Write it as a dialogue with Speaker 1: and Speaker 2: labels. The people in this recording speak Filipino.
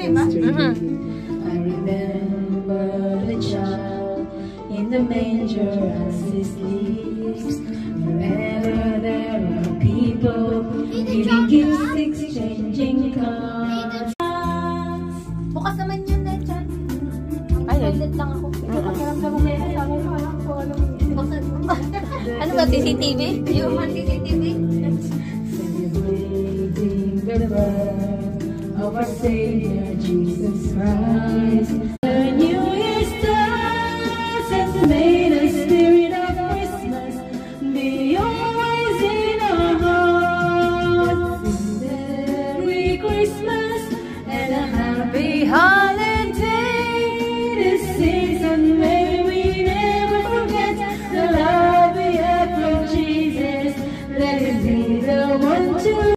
Speaker 1: I remember the child in the manger as he sleeps. Forever there are people giving gifts, exchanging cards.
Speaker 2: Bukas naman yun na dyan. Toilet lang ako. Pakiramdam mo na sa akin. Ano ba, CCTV? Yung CCTV?
Speaker 1: Celebrating the birth of our Savior Jesus Christ.